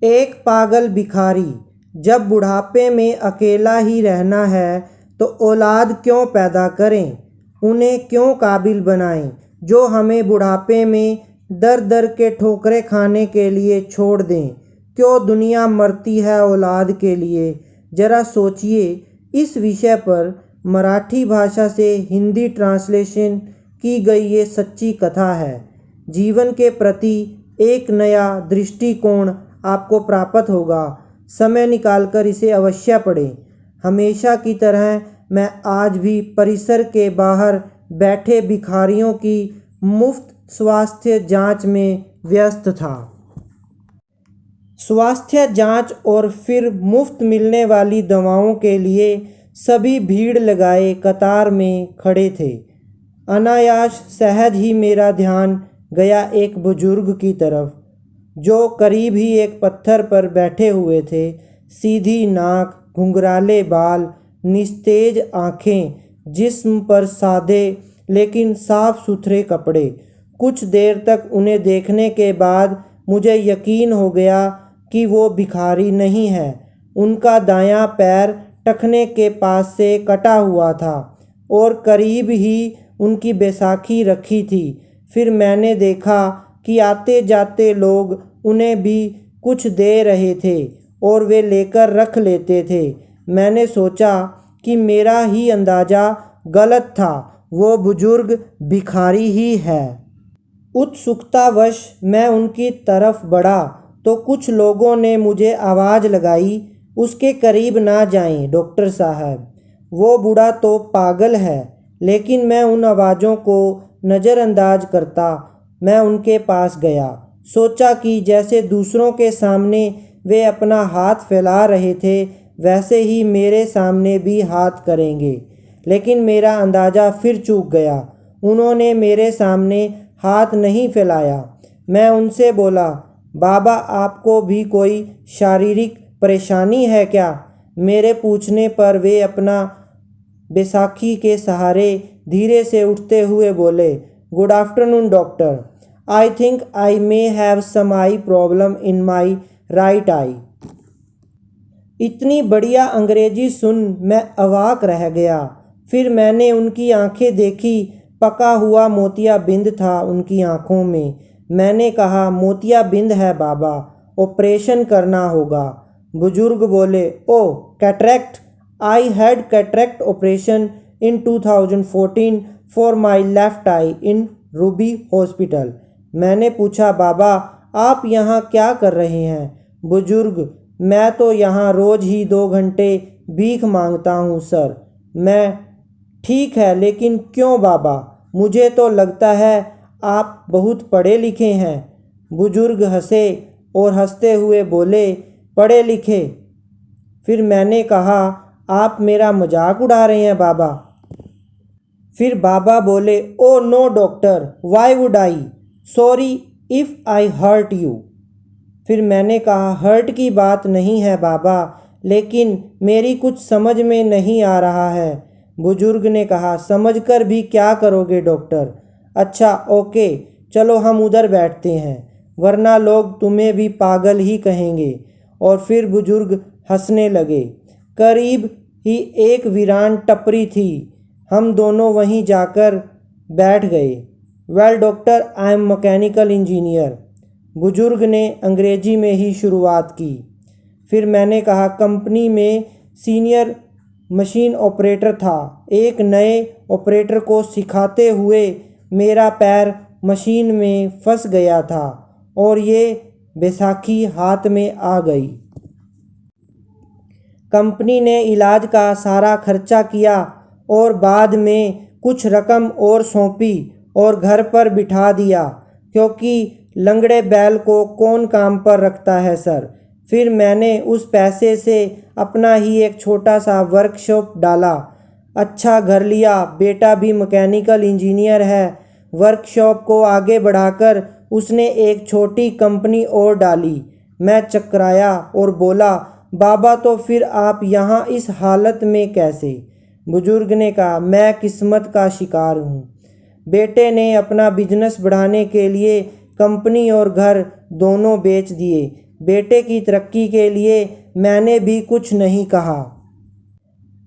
एक पागल भिखारी। जब बुढ़ापे में अकेला ही रहना है तो औलाद क्यों पैदा करें, उन्हें क्यों काबिल बनाएं जो हमें बुढ़ापे में दर दर के ठोकरें खाने के लिए छोड़ दें। क्यों दुनिया मरती है औलाद के लिए। ज़रा सोचिए। इस विषय पर मराठी भाषा से हिंदी ट्रांसलेशन की गई ये सच्ची कथा है। जीवन के प्रति एक नया दृष्टिकोण आपको प्राप्त होगा। समय निकालकर इसे अवश्य पढ़ें। हमेशा की तरह मैं आज भी परिसर के बाहर बैठे भिखारियों की मुफ्त स्वास्थ्य जांच में व्यस्त था। स्वास्थ्य जांच और फिर मुफ्त मिलने वाली दवाओं के लिए सभी भीड़ लगाए कतार में खड़े थे। अनायास सहज ही मेरा ध्यान गया एक बुजुर्ग की तरफ, जो करीब ही एक पत्थर पर बैठे हुए थे। सीधी नाक, घुंघराले बाल, निस्तेज आँखें, जिस्म पर सादे लेकिन साफ सुथरे कपड़े। कुछ देर तक उन्हें देखने के बाद मुझे यकीन हो गया कि वो भिखारी नहीं है। उनका दायां पैर टखने के पास से कटा हुआ था और करीब ही उनकी बैसाखी रखी थी। फिर मैंने देखा कि आते जाते लोग उन्हें भी कुछ दे रहे थे और वे लेकर रख लेते थे। मैंने सोचा कि मेरा ही अंदाज़ा गलत था, वो बुजुर्ग भिखारी ही है। उत्सुकतावश मैं उनकी तरफ बढ़ा तो कुछ लोगों ने मुझे आवाज़ लगाई, उसके करीब ना जाएं डॉक्टर साहब, वो बूढ़ा तो पागल है। लेकिन मैं उन आवाज़ों को नज़रअंदाज करता मैं उनके पास गया। सोचा कि जैसे दूसरों के सामने वे अपना हाथ फैला रहे थे वैसे ही मेरे सामने भी हाथ करेंगे। लेकिन मेरा अंदाज़ा फिर चूक गया। उन्होंने मेरे सामने हाथ नहीं फैलाया। मैं उनसे बोला, बाबा आपको भी कोई शारीरिक परेशानी है क्या? मेरे पूछने पर वे अपना बैसाखी के सहारे धीरे से उठते हुए बोले, good afternoon doctor, I think I may have some eye problem in my right eye. इतनी बढ़िया अंग्रेजी सुन मैं अवाक रह गया। फिर मैंने उनकी आंखें देखी। पका हुआ मोतियाबिंद था उनकी आंखों में। मैंने कहा, मोतियाबिंद है बाबा, ऑपरेशन करना होगा। बुजुर्ग बोले, oh cataract, I had cataract operation in 2014 for my left eye in Ruby Hospital. मैंने पूछा, बाबा आप यहाँ क्या कर रहे हैं? बुजुर्ग, मैं तो यहाँ रोज़ ही 2 घंटे भीख मांगता हूँ सर। मैं, ठीक है लेकिन क्यों बाबा? मुझे तो लगता है आप बहुत पढ़े लिखे हैं। बुजुर्ग हंसे और हंसते हुए बोले, पढ़े लिखे? फिर मैंने कहा, आप मेरा मजाक उड़ा रहे हैं बाबा। फिर बाबा बोले, oh no doctor, why would I, sorry if I hurt you. फिर मैंने कहा, हर्ट की बात नहीं है बाबा, लेकिन मेरी कुछ समझ में नहीं आ रहा है। बुजुर्ग ने कहा, समझकर भी क्या करोगे डॉक्टर? अच्छा ओके, चलो हम उधर बैठते हैं, वरना लोग तुम्हें भी पागल ही कहेंगे। और फिर बुजुर्ग हंसने लगे। करीब ही एक वीरान टपरी थी। हम दोनों वहीं जाकर बैठ गए। Well doctor, I am mechanical engineer, बुजुर्ग ने अंग्रेजी में ही शुरुआत की। फिर मैंने कहा, कंपनी में सीनियर मशीन ऑपरेटर था। एक नए ऑपरेटर को सिखाते हुए मेरा पैर मशीन में फंस गया था और ये बैसाखी हाथ में आ गई। कंपनी ने इलाज का सारा खर्चा किया और बाद में कुछ रकम और सौंपी और घर पर बिठा दिया, क्योंकि लंगड़े बैल को कौन काम पर रखता है सर। फिर मैंने उस पैसे से अपना ही एक छोटा सा वर्कशॉप डाला। अच्छा घर लिया, बेटा भी मैकेनिकल इंजीनियर है। वर्कशॉप को आगे बढ़ाकर उसने एक छोटी कंपनी और डाली। मैं चकराया और बोला, बाबा तो फिर आप यहाँ इस हालत में कैसे? बुजुर्ग ने कहा, मैं किस्मत का शिकार हूँ। बेटे ने अपना बिजनेस बढ़ाने के लिए कंपनी और घर दोनों बेच दिए। बेटे की तरक्की के लिए मैंने भी कुछ नहीं कहा।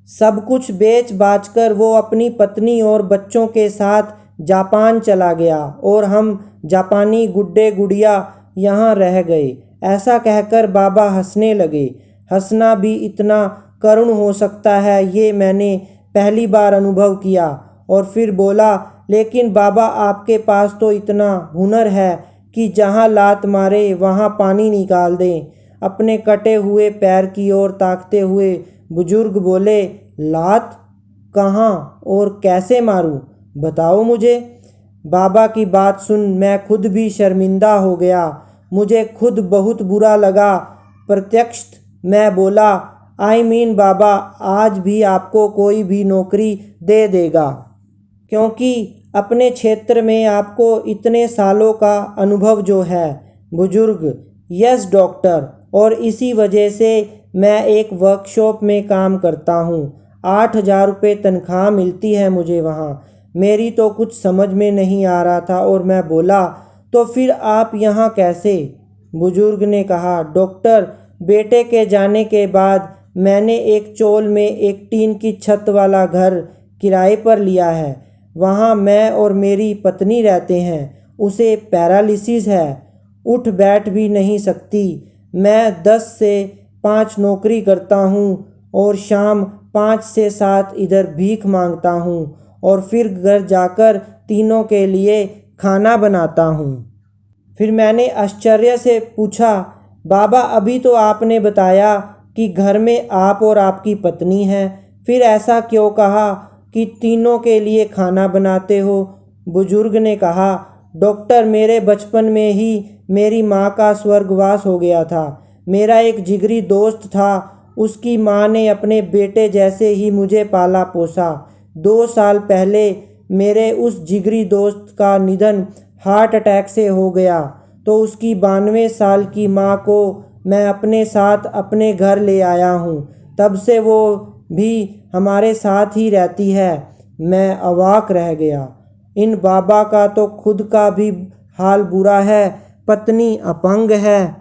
सब कुछ बेच बाच कर वो अपनी पत्नी और बच्चों के साथ जापान चला गया और हम जापानी गुड्डे गुड़िया यहाँ रह गए। ऐसा कहकर बाबा हंसने लगे। हंसना भी इतना करुण हो सकता है, ये मैंने पहली बार अनुभव किया। और फिर बोला, लेकिन बाबा आपके पास तो इतना हुनर है कि जहाँ लात मारे वहाँ पानी निकाल दें। अपने कटे हुए पैर की ओर ताकते हुए बुजुर्ग बोले, लात कहाँ और कैसे मारूं, बताओ मुझे। बाबा की बात सुन मैं खुद भी शर्मिंदा हो गया। मुझे खुद बहुत बुरा लगा। प्रत्यक्ष मैं बोला, आई मीन बाबा आज भी आपको कोई भी नौकरी दे देगा, क्योंकि अपने क्षेत्र में आपको इतने सालों का अनुभव जो है। बुजुर्ग, यस डॉक्टर, और इसी वजह से मैं एक वर्कशॉप में काम करता हूँ। 8,000 रुपये तनख्वाह मिलती है मुझे वहाँ। मेरी तो कुछ समझ में नहीं आ रहा था और मैं बोला, तो फिर आप यहाँ कैसे? बुजुर्ग ने कहा, डॉक्टर बेटे के जाने के बाद मैंने एक चोल में एक टीन की छत वाला घर किराए पर लिया है। वहाँ मैं और मेरी पत्नी रहते हैं। उसे पैरालिसिस है, उठ बैठ भी नहीं सकती। मैं 10 से 5 नौकरी करता हूँ और शाम 5 से 7 इधर भीख मांगता हूँ और फिर घर जाकर तीनों के लिए खाना बनाता हूँ। फिर मैंने आश्चर्य से पूछा, बाबा अभी तो आपने बताया कि घर में आप और आपकी पत्नी हैं, फिर ऐसा क्यों कहा कि तीनों के लिए खाना बनाते हो? बुजुर्ग ने कहा, डॉक्टर मेरे बचपन में ही मेरी माँ का स्वर्गवास हो गया था। मेरा एक जिगरी दोस्त था, उसकी माँ ने अपने बेटे जैसे ही मुझे पाला पोसा। 2 साल पहले मेरे उस जिगरी दोस्त का निधन हार्ट अटैक से हो गया, तो उसकी 92 साल की माँ को मैं अपने साथ अपने घर ले आया हूँ। तब से वो भी हमारे साथ ही रहती है। मैं अवाक रह गया। इन बाबा का तो खुद का भी हाल बुरा है। पत्नी अपंग है,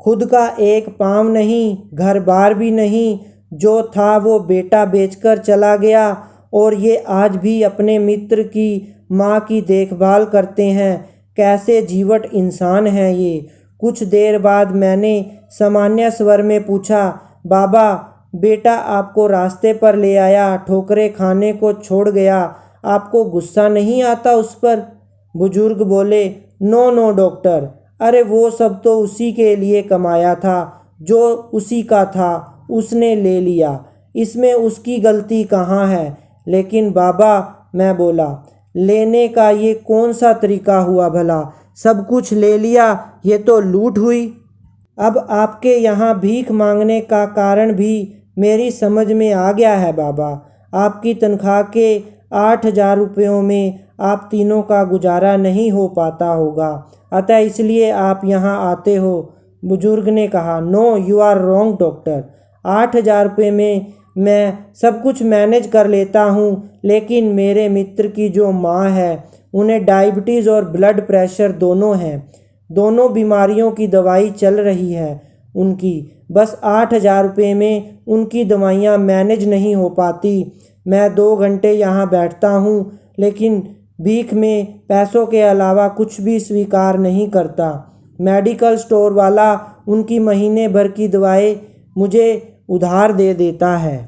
खुद का एक पाँव नहीं, घर बार भी नहीं। जो था वो बेटा बेचकर चला गया और ये आज भी अपने मित्र की माँ की देखभाल करते हैं। कैसे जीवट इंसान हैं ये। कुछ देर बाद मैंने सामान्य स्वर में पूछा, बाबा बेटा आपको रास्ते पर ले आया, ठोकरें खाने को छोड़ गया, आपको गुस्सा नहीं आता उस पर? बुजुर्ग बोले, नो नो डॉक्टर, अरे वो सब तो उसी के लिए कमाया था, जो उसी का था उसने ले लिया, इसमें उसकी गलती कहाँ है? लेकिन बाबा, मैं बोला, लेने का ये कौन सा तरीका हुआ भला? सब कुछ ले लिया, ये तो लूट हुई। अब आपके यहाँ भीख मांगने का कारण भी मेरी समझ में आ गया है बाबा। आपकी तनख्वाह के 8,000 रुपयों में आप तीनों का गुजारा नहीं हो पाता होगा, अतः इसलिए आप यहाँ आते हो। बुजुर्ग ने कहा, no you are wrong doctor. 8,000 रुपये में मैं सब कुछ मैनेज कर लेता हूँ, लेकिन मेरे मित्र की जो माँ है उन्हें डायबिटीज़ और ब्लड प्रेशर दोनों हैं। दोनों बीमारियों की दवाई चल रही है उनकी। बस 8,000 रुपये में उनकी दवाइयाँ मैनेज नहीं हो पाती। मैं 2 घंटे यहाँ बैठता हूँ, लेकिन भीख में पैसों के अलावा कुछ भी स्वीकार नहीं करता। मेडिकल स्टोर वाला उनकी महीने भर की दवाएं मुझे उधार दे देता है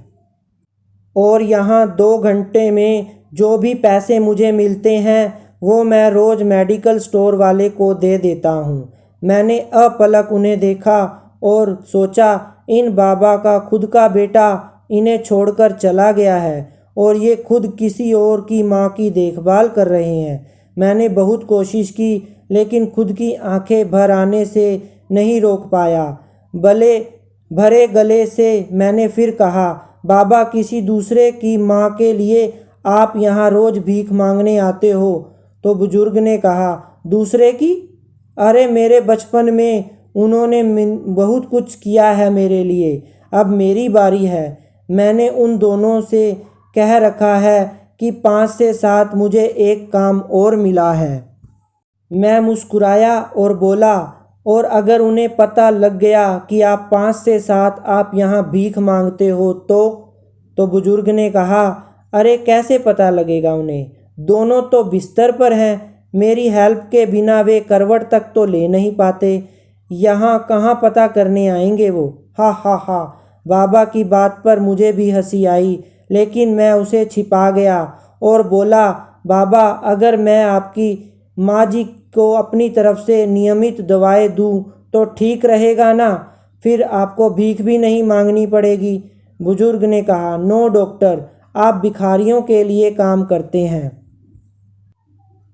और यहाँ 2 घंटे में जो भी पैसे मुझे मिलते हैं वो मैं रोज़ मेडिकल स्टोर वाले को दे देता हूँ। मैंने अपलक उन्हें देखा और सोचा, इन बाबा का खुद का बेटा इन्हें छोड़कर चला गया है और ये खुद किसी और की माँ की देखभाल कर रहे हैं। मैंने बहुत कोशिश की, लेकिन खुद की आंखें भर आने से नहीं रोक पाया। भरे गले से मैंने फिर कहा, बाबा किसी दूसरे की माँ के लिए आप यहाँ रोज़ भीख मांगने आते हो? तो बुजुर्ग ने कहा, दूसरे की? अरे मेरे बचपन में उन्होंने बहुत कुछ किया है मेरे लिए, अब मेरी बारी है। मैंने उन दोनों से कह रखा है कि 5 से 7 मुझे एक काम और मिला है। मैं मुस्कुराया और बोला, और अगर उन्हें पता लग गया कि आप 5 से 7 आप यहाँ भीख मांगते हो तो बुजुर्ग ने कहा, अरे कैसे पता लगेगा उन्हें, दोनों तो बिस्तर पर हैं, मेरी हेल्प के बिना वे करवट तक तो ले नहीं पाते, यहाँ कहाँ पता करने आएंगे वो। हा हा हा। बाबा की बात पर मुझे भी हंसी आई, लेकिन मैं उसे छिपा गया और बोला, बाबा अगर मैं आपकी माँ जी को अपनी तरफ से नियमित दवाएं दूं तो ठीक रहेगा ना, फिर आपको भीख भी नहीं मांगनी पड़ेगी। बुजुर्ग ने कहा, नो डॉक्टर, आप भिखारियों के लिए काम करते हैं,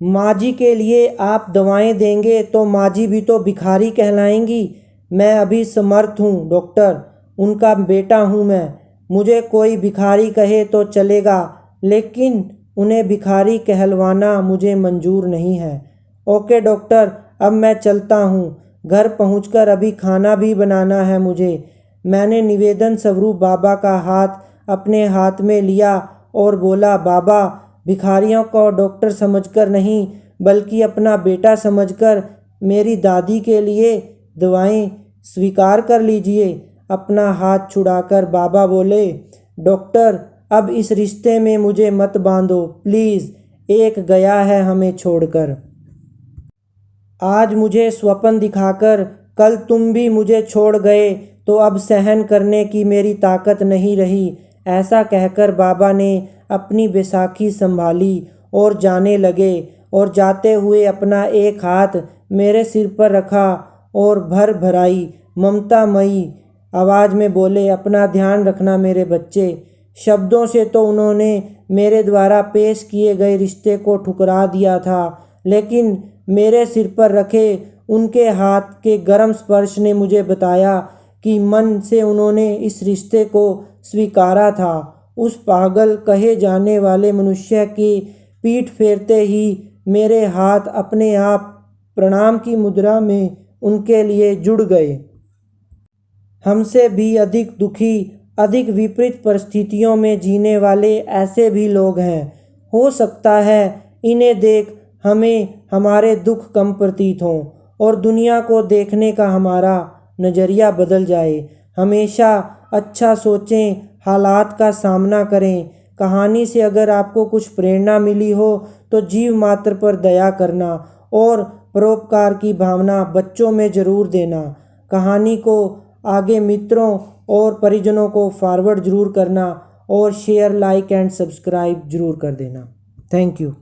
माँ जी के लिए आप दवाएं देंगे तो माँ जी भी तो भिखारी कहलाएंगी। मैं अभी समर्थ हूँ डॉक्टर, उनका बेटा हूँ मैं, मुझे कोई भिखारी कहे तो चलेगा, लेकिन उन्हें भिखारी कहलवाना मुझे मंजूर नहीं है। ओके डॉक्टर, अब मैं चलता हूँ, घर पहुँचकर अभी खाना भी बनाना है मुझे। मैंने निवेदन स्वरूप बाबा का हाथ अपने हाथ में लिया और बोला, बाबा भिखारियों को डॉक्टर समझकर नहीं बल्कि अपना बेटा समझकर मेरी दादी के लिए दवाएं स्वीकार कर लीजिए। अपना हाथ छुड़ाकर बाबा बोले, डॉक्टर अब इस रिश्ते में मुझे मत बांधो प्लीज़, एक गया है हमें छोड़कर। आज मुझे स्वप्न दिखाकर कल तुम भी मुझे छोड़ गए तो अब सहन करने की मेरी ताकत नहीं रही। ऐसा कहकर बाबा ने अपनी बैसाखी संभाली और जाने लगे, और जाते हुए अपना एक हाथ मेरे सिर पर रखा और भर भराई ममतामयी आवाज़ में बोले, अपना ध्यान रखना मेरे बच्चे। शब्दों से तो उन्होंने मेरे द्वारा पेश किए गए रिश्ते को ठुकरा दिया था, लेकिन मेरे सिर पर रखे उनके हाथ के गर्म स्पर्श ने मुझे बताया कि मन से उन्होंने इस रिश्ते को स्वीकारा था। उस पागल कहे जाने वाले मनुष्य की पीठ फेरते ही मेरे हाथ अपने आप प्रणाम की मुद्रा में उनके लिए जुड़ गए। हमसे भी अधिक दुखी, अधिक विपरीत परिस्थितियों में जीने वाले ऐसे भी लोग हैं। हो सकता है इन्हें देख हमें हमारे दुख कम प्रतीत हों और दुनिया को देखने का हमारा नज़रिया बदल जाए। हमेशा अच्छा सोचें, हालात का सामना करें। कहानी से अगर आपको कुछ प्रेरणा मिली हो तो जीव मात्र पर दया करना और परोपकार की भावना बच्चों में ज़रूर देना। कहानी को आगे मित्रों और परिजनों को फॉरवर्ड ज़रूर करना और शेयर, लाइक एंड सब्सक्राइब ज़रूर कर देना। Thank you.